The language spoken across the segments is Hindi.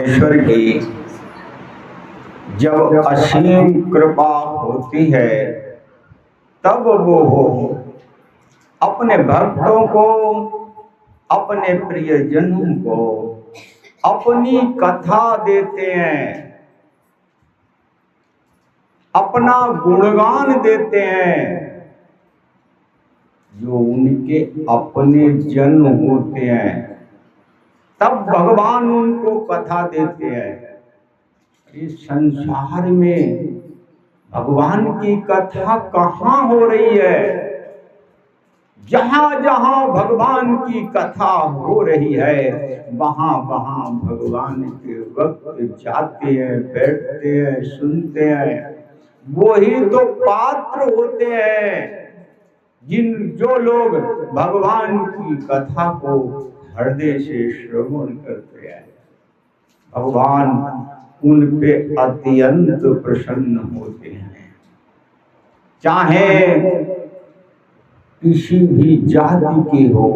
ईश्वर की जब असीम कृपा होती है तब वो अपने भक्तों को, अपने प्रियजनों को अपनी कथा देते हैं, अपना गुणगान देते हैं। जो उनके अपने जन होते हैं तब भगवान उनको कथा देते हैं। इस संसार में भगवान की कथा कहाँ हो रही है? जहां जहां भगवान की कथा हो रही है वहां वहां भगवान के वक्त जाते हैं, बैठते हैं, सुनते हैं। वही तो पात्र होते हैं जो लोग भगवान की कथा को हृदय से श्रवण करते हैं। भगवान उन पे अत्यंत प्रसन्न होते हैं। चाहे किसी भी जाति के हो,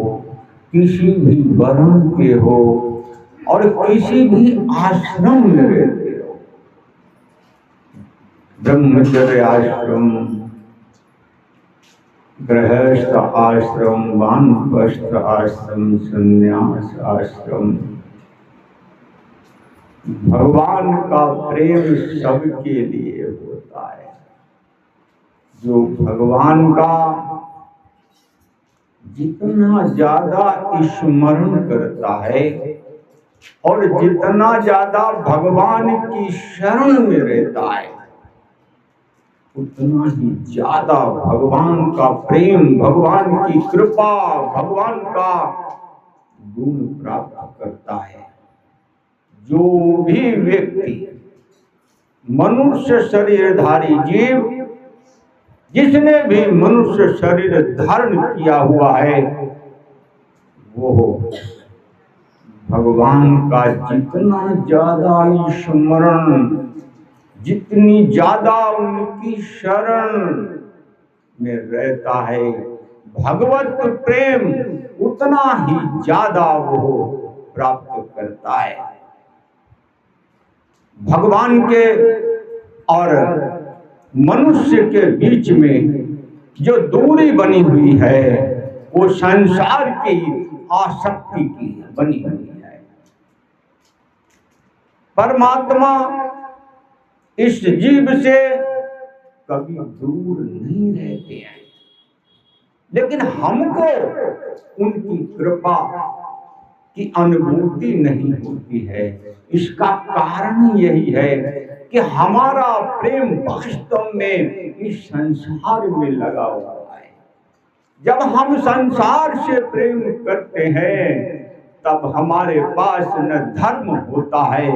किसी भी वर्ण के हो और किसी भी आश्रम में रहते हो। ब्रह्मचर्य आश्रम, गृहस्थ आश्रम, वानप्रस्थ आश्रम, संन्यास आश्रम, भगवान का प्रेम सबके लिए होता है। जो भगवान का जितना ज्यादा स्मरण करता है और जितना ज्यादा भगवान की शरण में रहता है उतना ही ज्यादा भगवान का प्रेम, भगवान की कृपा, भगवान का गुण प्राप्त करता है। जो भी व्यक्ति मनुष्य शरीरधारी जीव, जिसने भी मनुष्य शरीर धारण किया हुआ है, वो भगवान का जितना ज्यादा स्मरण, जितनी ज्यादा उनकी शरण में रहता है, भगवत प्रेम उतना ही ज्यादा वो प्राप्त करता है। भगवान के और मनुष्य के बीच में जो दूरी बनी हुई है वो संसार की आसक्ति की बनी हुई है। परमात्मा इस जीव से कभी दूर नहीं रहते हैं, लेकिन हमको उनकी कृपा की अनुभूति नहीं होती है। इसका कारण यही है कि हमारा प्रेम वास्तव में इस संसार में लगा हुआ है। जब हम संसार से प्रेम करते हैं तब हमारे पास न धर्म होता है,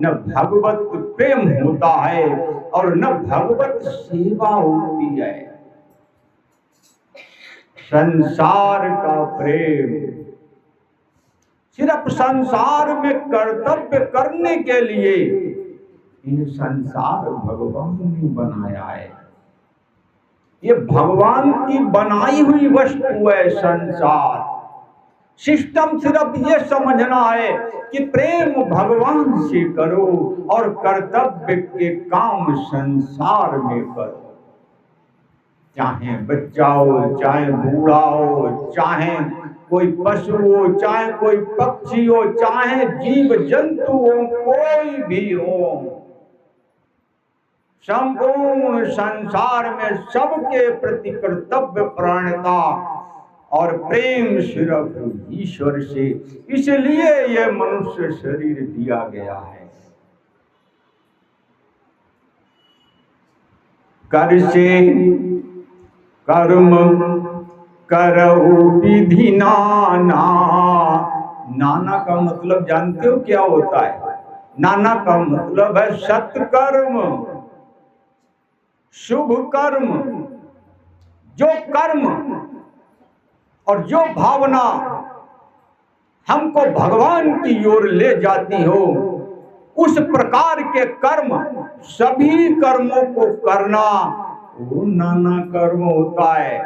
न भगवत प्रेम होता है और न भगवत सेवा होती है। संसार का प्रेम सिर्फ संसार में कर्तव्य करने के लिए ये संसार भगवान ने बनाया है। ये भगवान की बनाई हुई वस्तु है। संसार सिस्टम सिर्फ ये समझना है कि प्रेम भगवान से करो और कर्तव्य के काम संसार में करो। चाहे बच्चा हो, चाहे बूढ़ा हो, चाहे कोई पशु हो, चाहे कोई पक्षी हो, चाहे जीव जंतु हो, कोई भी हो, संपूर्ण संसार में सबके प्रति कर्तव्य परायणता और प्रेम सिर्फ ईश्वर से। इसलिए यह मनुष्य शरीर दिया गया है। कर से कर्म करहु विधि नाना। नाना का मतलब जानते हो क्या होता है? नाना का मतलब है सत्कर्म, शुभ कर्म। जो कर्म और जो भावना हमको भगवान की ओर ले जाती हो, उस प्रकार के कर्म, सभी कर्मों को करना वो नाना कर्म होता है।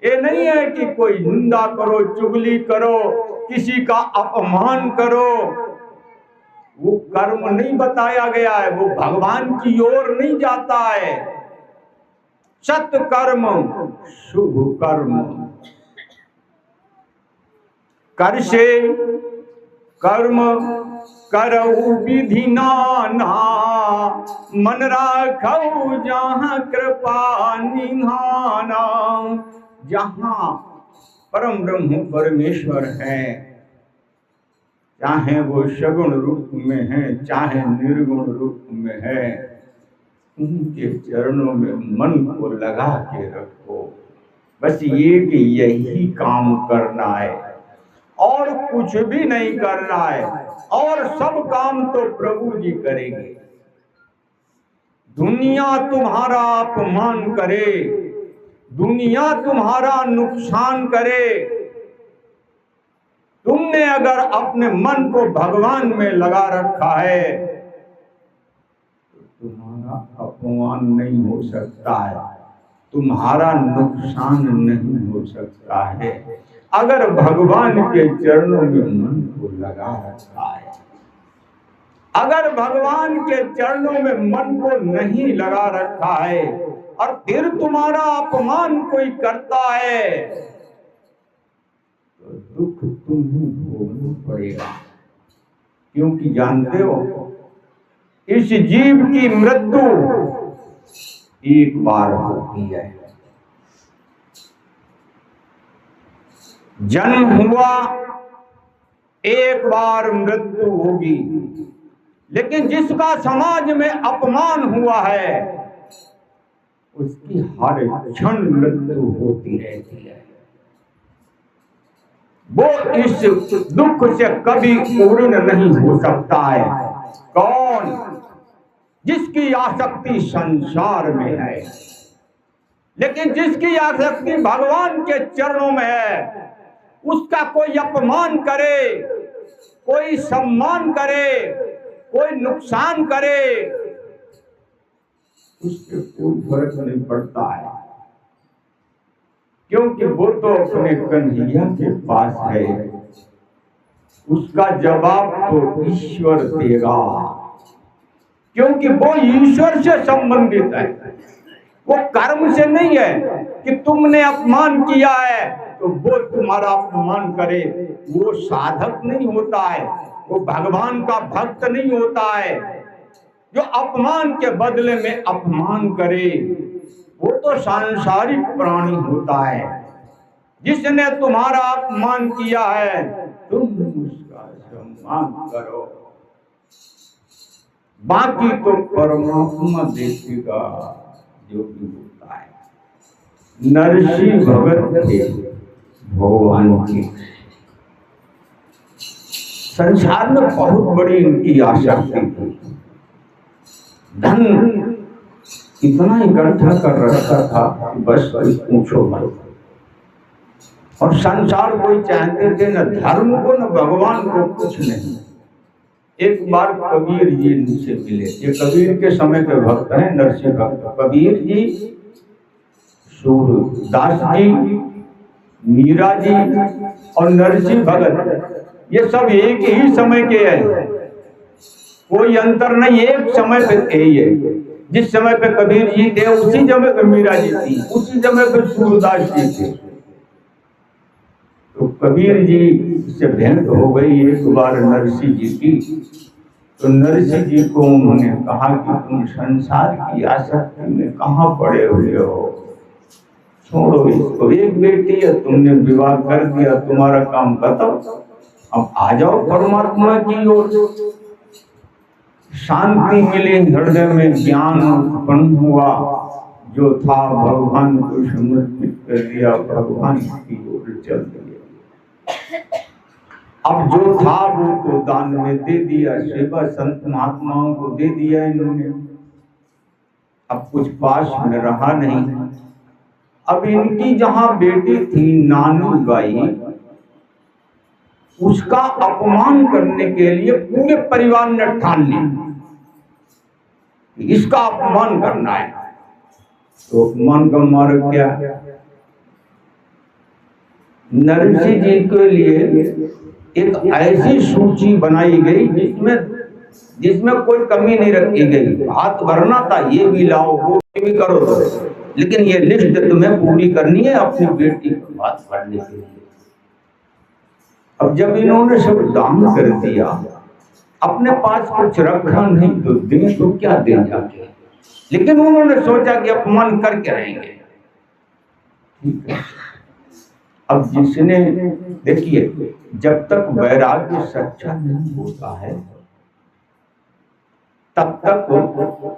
ये नहीं है कि कोई निंदा करो, चुगली करो, किसी का अपमान करो, वो कर्म नहीं बताया गया है, वो भगवान की ओर नहीं जाता है। सत कर्म शुभ कर्म कर से कर्म करऊ विधि नाना, मन राखऊ जहाँ कृपा निधाना। जहाँ परम ब्रह्म परमेश्वर है, चाहे वो सगुण रूप में है चाहे निर्गुण रूप में है, उनके चरणों में मन को लगा के रखो। बस ये कि यही काम करना है और कुछ भी नहीं करना है, और सब काम तो प्रभु जी करेंगे। दुनिया तुम्हारा अपमान करे, दुनिया तुम्हारा नुकसान करे, तुमने अगर अपने मन को भगवान में लगा रखा है तो तुम्हारा अपमान नहीं हो सकता है, तुम्हारा नुकसान नहीं हो सकता है, अगर भगवान के चरणों में मन को लगा रखा है। अगर भगवान के चरणों में मन को नहीं लगा रखा है और फिर तुम्हारा अपमान कोई करता है तो दुख तुम्हें भोगना पड़ेगा। क्योंकि जानते हो, इस जीव की मृत्यु एक बार होती है। जन्म हुआ, एक बार मृत्यु होगी, लेकिन जिसका समाज में अपमान हुआ है उसकी हर क्षण मृत्यु होती रहती है। वो इस दुख से कभी पूर्ण नहीं हो सकता है। कौन? जिसकी आसक्ति संसार में है। लेकिन जिसकी आसक्ति भगवान के चरणों में है, उसका कोई अपमान करे, कोई सम्मान करे, कोई नुकसान करे, उससे कोई फर्क नहीं पड़ता है। क्योंकि वो तो अपने कन्हैया के पास है, उसका जवाब तो ईश्वर देगा। क्योंकि वो ईश्वर से संबंधित है, वो कर्म से नहीं है कि तुमने अपमान किया है तो वो तुम्हारा अपमान करे। वो साधक नहीं होता है, वो भगवान का भक्त नहीं होता है जो अपमान के बदले में अपमान करे। वो तो सांसारिक प्राणी होता है। जिसने तुम्हारा अपमान किया है तुम उसका सम्मान करो, बाकी तो परमात्मा देखेगा जो भी होता है। नरसिंह भगत थे भगवान की, संसार में बहुत बड़ी इनकी आशा थी। धन इतना इकट्ठा कर रखा था कि बस पूछो मत। और संसार कोई चाहते थे न धर्म को न भगवान को, कुछ नहीं। एक बार कबीर जी इनसे मिले। ये कबीर के समय के भक्त हैं, नरसिंह भक्त। कबीर जी, सूरदास जी, मीरा जी और नरसिंह भगत, ये सब एक ही समय के हैं, कोई अंतर नहीं। एक समय पे थे ये। जिस समय पे कबीर जी थे उसी समय पे मीरा जी थी, उसी समय पे सूरदास जी थे। तो कबीर जी से भेंट हो गई एक बार नरसिंह जी की। तो नरसिंह जी को उन्होंने कहा कि तुम संसार की आसक्ति में कहाँ पड़े हुए हो, छोड़ो इसको। एक बेटी है, तुमने विवाह कर दिया, तुम्हारा काम खत्म, अब आ जाओ परमात्मा की ओर। शांति मिली हृदय में, ज्ञान उत्पन्न हुआ, जो था भगवान को समर्पित कर दिया, भगवान की ओर चल दिए। अब जो था वो तो दान में दे दिया, सेवा संत महात्माओं को दे दिया इन्होंने। अब कुछ पास में रहा नहीं। अब इनकी जहां बेटी थी नानी बाई, उसका अपमान करने के लिए पूरे परिवार ने ठान लिया, इसका अपमान करना है। तो अपमान का मार्ग क्या? नरसिंह जी के लिए एक ऐसी सूची बनाई गई जिसमें जिसमें कोई कमी नहीं रखी गई। हाथ भरना था, ये भी लाओ वो भी करो, लेकिन ये लिस्ट तुम्हें पूरी करनी है अपनी बेटी को बात भरने के लिए। अब जब इन्होंने सब दान कर दिया, अपने पास कुछ रखा नहीं तो दें तो क्या दें जाके, लेकिन उन्होंने सोचा कि अपमान करके रहेंगे। ठीक है, अब जिसने, देखिए, जब तक वैराग्य सच्चा नहीं होता है तब तक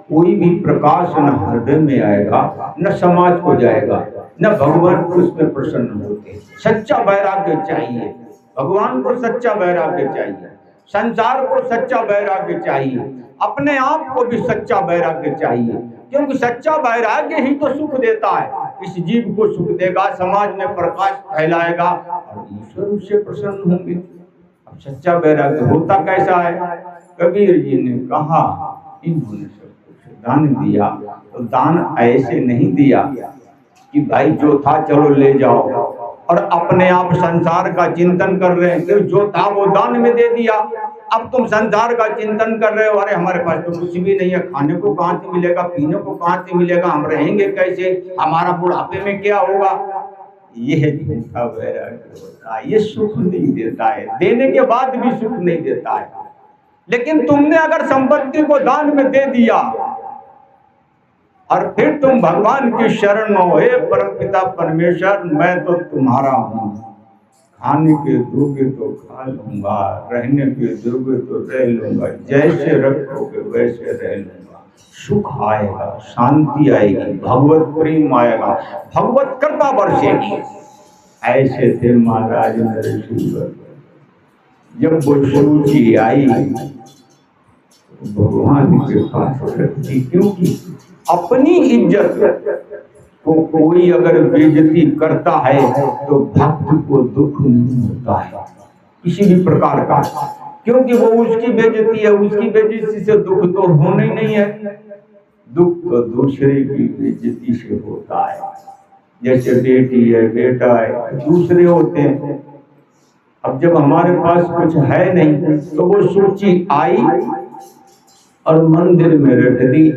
कोई भी प्रकाश न हृदय में आएगा, न समाज को जाएगा, न भगवान को उसमें प्रसन्न होते। सच्चा वैराग्य चाहिए, भगवान को सच्चा वैराग्य चाहिए, संसार को सच्चा वैराग्य चाहिए, अपने आप को भी सच्चा वैराग्य चाहिए, क्योंकि सच्चा वैराग्य ही तो सुख देता है। इस जीव को सुख देगा, समाज में प्रकाश फैलाएगा और ईश्वर उससे प्रसन्न होंगे। अब सच्चा वैराग्य होता कैसा है? कबीर जी ने कहा, इन्होंने सब कुछ दान दिया तो दान ऐसे नहीं दिया कि भाई जो था चलो ले जाओ, और अपने आप संसार का चिंतन कर रहे हैं कि जो था वो दान में दे दिया। अब तुम संसार का चिंतन कर रहे हो, अरे हमारे पास तो कुछ भी नहीं है, खाने को कहाँ से मिलेगा, पीने को कहाँ से मिलेगा, हम रहेंगे कैसे, हमारा बुढ़ापे में क्या होगा। यह झूठा वैराग्य होता है, ये सुख नहीं देता है, देने के बाद भी सुख नहीं देता है। लेकिन तुमने अगर संपत्ति को दान में दे दिया और फिर तुम भगवान की शरण में हो, हे परमपिता परमेश्वर मैं तो तुम्हारा हूँ, खाने के दोगे तो खा लूंगा, रहने के दोगे तो रह लूंगा, जैसे रखोगे वैसे रह लूंगा, सुख आएगा, शांति आएगी, भगवत प्रेम आएगा, भगवत कृपा बरसेगी। ऐसे थे महाराज नरसिंह। जब वो सूची आई भगवान के पास रखी, क्योंकि अपनी इज्जत को कोई अगर बेइज्जती करता है तो भक्त को दुख नहीं होता है किसी भी प्रकार का, क्योंकि वो उसकी बेइज्जती है, उसकी बेइज्जती से दुख तो होना ही नहीं है। दुख तो दूसरे की बेइज्जती से होता है, जैसे बेटी है, बेटा है, दूसरे होते हैं। अब जब हमारे पास कुछ है नहीं तो वो सूची आई और मंदिर में रख दी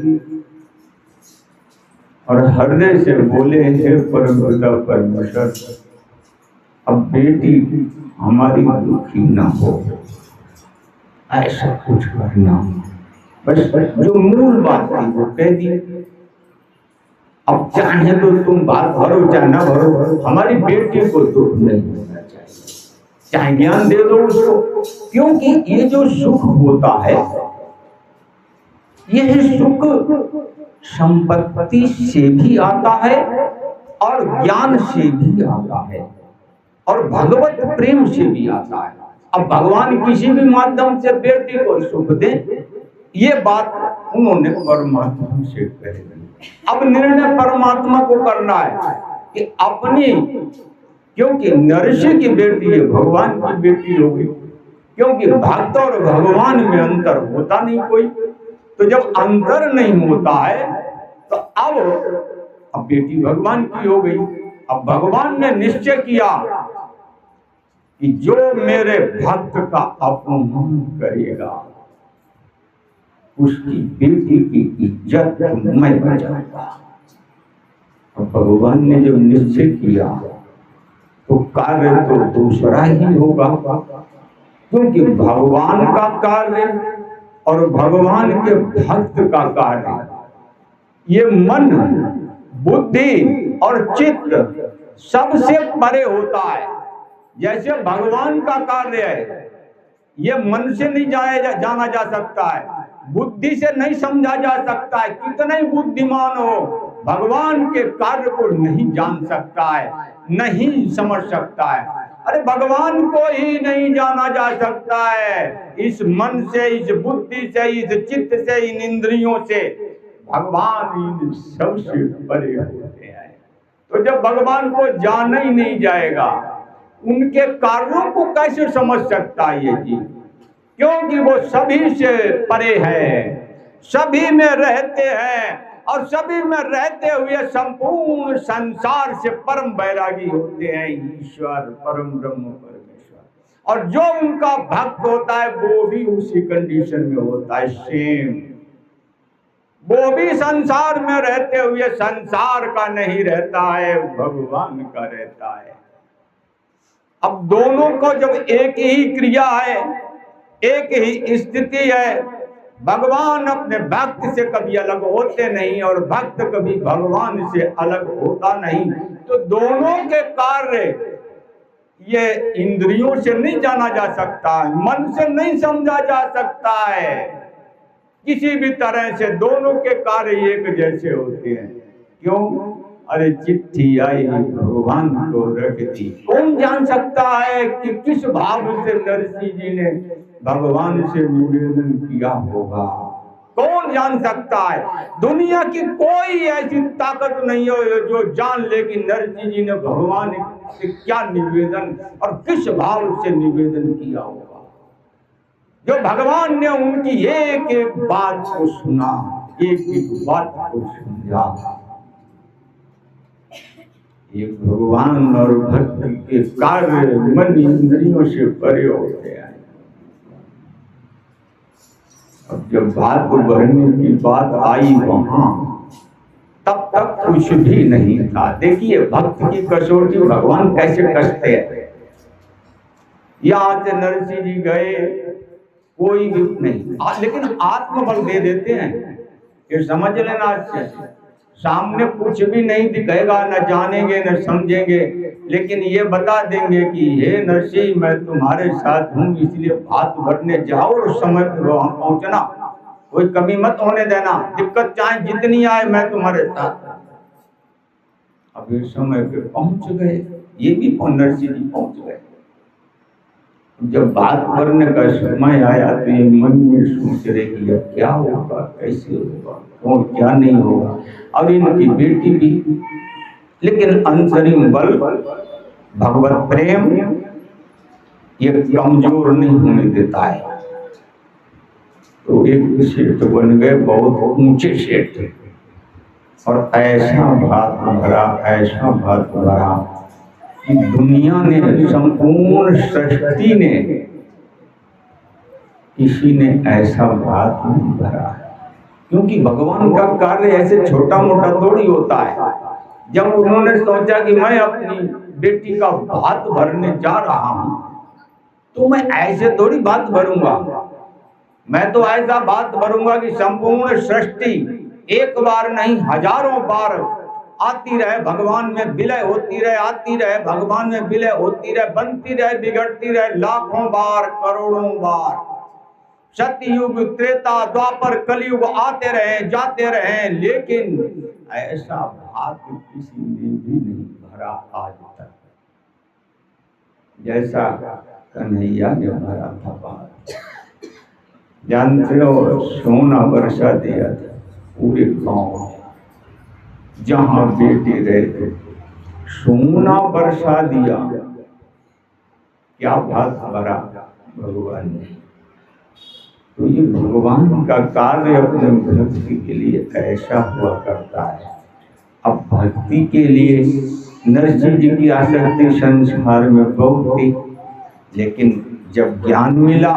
और हृदय से बोले, हे परमपिता परमेश्वर अब बेटी हमारी दुखी ना हो, ऐसा कुछ करना। बस जो मूल बात थी वो कह दी। अब चाहे तो तुम बात भरो चाहे ना भरो, हमारी बेटी को दुख नहीं होना चाहिए, चाहे ज्ञान दे दो उसको, क्योंकि ये जो सुख होता है यह सुख संपत्ति से भी आता है और ज्ञान से भी आता है और भगवत प्रेम से भी आता है। अब भगवान किसी भी माध्यम से बेटी को सुख दे, ये बात उन्होंने परमात्मा से कही। अब निर्णय परमात्मा को करना है कि अपनी, क्योंकि नरसिंह की बेटी है, भगवान की बेटी होगी, क्योंकि भक्त और भगवान में अंतर होता नहीं कोई। तो जब अंतर नहीं होता है तो अब बेटी भगवान की हो गई। अब भगवान ने निश्चय किया कि जो मेरे भक्त का अपमान करेगा उसकी बेटी की इज्जत मैं बचाऊंगा। अब भगवान ने जब निश्चय किया तो कार्य तो दूसरा ही होगा, क्योंकि भगवान का कार्य और भगवान के भक्त का कार्य, ये मन, बुद्धि और चित्त सबसे परे होता है। जैसे भगवान का कार्य है ये मन से नहीं जाना जा सकता है, बुद्धि से नहीं समझा जा सकता है, कितना ही बुद्धिमान हो भगवान के कार्य को नहीं जान सकता है, नहीं समझ सकता है। अरे भगवान को ही नहीं जाना जा सकता है इस मन से, इस बुद्धि से, इस चित्त से, इन इंद्रियों से। भगवान इन सबसे परे होते हैं। तो जब भगवान को जाना ही नहीं जाएगा, उनके कार्यों को कैसे समझ सकता है ये जीव? क्योंकि वो सभी से परे है, सभी में रहते हैं और सभी में रहते हुए संपूर्ण संसार से परम वैरागी होते हैं ईश्वर परम ब्रह्म परमेश्वर। और जो उनका भक्त होता है वो भी उसी कंडीशन में होता है, सेम। वो भी संसार में रहते हुए संसार का नहीं रहता है, भगवान का रहता है। अब दोनों को जब एक ही क्रिया है, एक ही स्थिति है, भगवान अपने भक्त से कभी अलग होते नहीं और भक्त कभी भगवान से अलग होता नहीं, तो दोनों के कार्य ये इंद्रियों से नहीं जाना जा सकता है, मन से नहीं समझा जा सकता है, किसी भी तरह से दोनों के कार्य एक जैसे होते हैं। क्यों? अरे चिट्ठी आई भगवान को रख दी। कौन जान सकता है कि किस भाव से नरसिंह जी ने भगवान से निवेदन किया होगा? कौन जान सकता है? दुनिया की कोई ऐसी ताकत नहीं हो जो जान ले कि नरसिंह जी ने भगवान से क्या निवेदन और किस भाव से निवेदन किया होगा। जो भगवान ने उनकी एक एक बात को सुना, एक एक बात को समझा। एक भगवान और भक्ति के कार्य मन इंद्रियों से परे होते हैं। अब जब बात भरने की बात आई वहां, तब तक कुछ भी नहीं था। देखिए भक्त की कसौटी भगवान कैसे कसते हैं। यहाँ से नरसिंह जी गए, कोई भी नहीं, लेकिन आत्मबल दे देते हैं। ये समझ लेना, अच्छे सामने कुछ भी नहीं दिखेगा, न जानेंगे न समझेंगे, लेकिन ये बता देंगे कि हे नरसिंह मैं तुम्हारे साथ हूँ, इसलिए भात भरने जाओ और समय पर वहां पहुंचना, कोई कमी मत होने देना, दिक्कत चाहे जितनी आए मैं तुम्हारे साथ। अब इस समय पे पहुंच गए, ये भी नरसिंह जी पहुंच गए। जब बात करने का समय आया तो ये मन में सोच रहे कि अब क्या होगा, कैसे होगा, कौन क्या नहीं होगा, और इनकी बेटी भी। लेकिन अंतरिम बल भगवत प्रेम ये कमजोर नहीं होने देता है। तो एक सेठ बन गए, बहुत ऊंचे सेठ, और ऐसा भात भरा, ऐसा भात भरा कि दुनिया ने, संपूर्ण सृष्टि ने, किसी ने ऐसा भात नहीं भरा। क्योंकि भगवान का कार्य ऐसे छोटा मोटा थोड़ी होता है। जब उन्होंने सोचा कि मैं अपनी बेटी का भात भरने जा रहा हूं, तो मैं ऐसे थोड़ी भात भरूंगा, मैं तो ऐसा भात भरूंगा कि संपूर्ण सृष्टि एक बार नहीं हजारों बार आती रहे, भगवान में विलय होती रहे, आती रहे, भगवान में विलय होती रहे, बनती रहे, बिगड़ती रहे, लाखों बार, करोड़ों बार, सतयुग, त्रेता, द्वापर, कलयुग आते रहे, जाते रहे, लेकिन ऐसा भात किसी ने भी नहीं भरा आज तक जैसा कन्हैया ने भरा था भात। जानते हो, सोना बरसा दिया था पूरे गांव, जहां बेटे रहते, सोना बरसा दिया। क्या भात भरा भगवान ने। तो ये भगवान का कार्य अपने भक्ति के लिए ऐसा हुआ करता है। अब भक्ति के लिए नरसिंह जी की आसक्ति संसार में बहुत थी, लेकिन जब ज्ञान मिला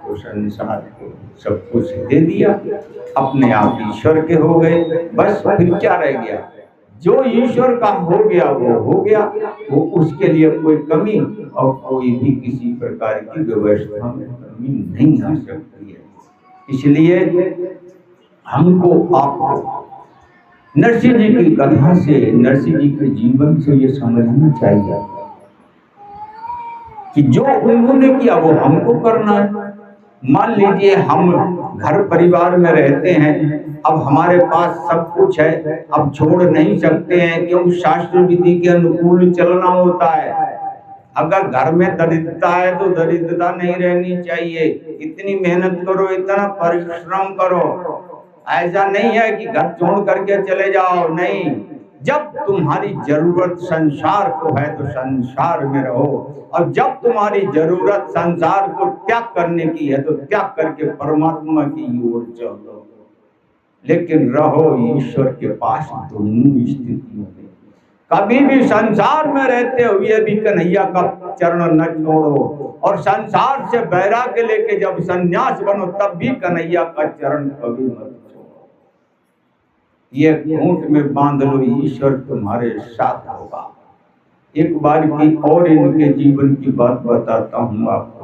तो संसार को सब कुछ दे दिया, अपने आप ईश्वर के हो गए। बस फिर क्या रह गया? जो ईश्वर का हो गया वो हो गया, वो उसके लिए कोई कमी और कोई भी किसी प्रकार की व्यवस्था में कमी नहीं आ सकती है। इसलिए हमको आपको नरसिंह जी की कथा से, नरसिंह जी के जीवन से ये समझना चाहिए कि जो उन्होंने किया वो हमको करना है। मान लीजिए हम घर परिवार में रहते हैं, अब हमारे पास सब कुछ है, अब छोड़ नहीं सकते हैं, क्योंकि शास्त्र विधि के अनुकूल चलना होता है। अगर घर में दरिद्रता है तो दरिद्रता नहीं रहनी चाहिए, इतनी मेहनत करो, इतना परिश्रम करो। ऐसा नहीं है कि घर छोड़ करके चले जाओ, नहीं। जब तुम्हारी जरूरत संसार को है तो संसार में रहो, और जब तुम्हारी जरूरत संसार को त्याग करने की है तो त्याग करके परमात्मा की ओर चलो। लेकिन रहो ईश्वर के पास दोनों स्थितियों में। कभी भी संसार में रहते हुए भी कन्हैया का चरण न छोड़ो, और संसार से वैराग्य लेके जब संन्यास बनो तब भी कन्हैया का चरण कभी मत छोड़ो। ये घूंट में बांध लो, ईश्वर तुम्हारे साथ होगा। एक बार की और इनके जीवन की बात बताता हूँ आपको।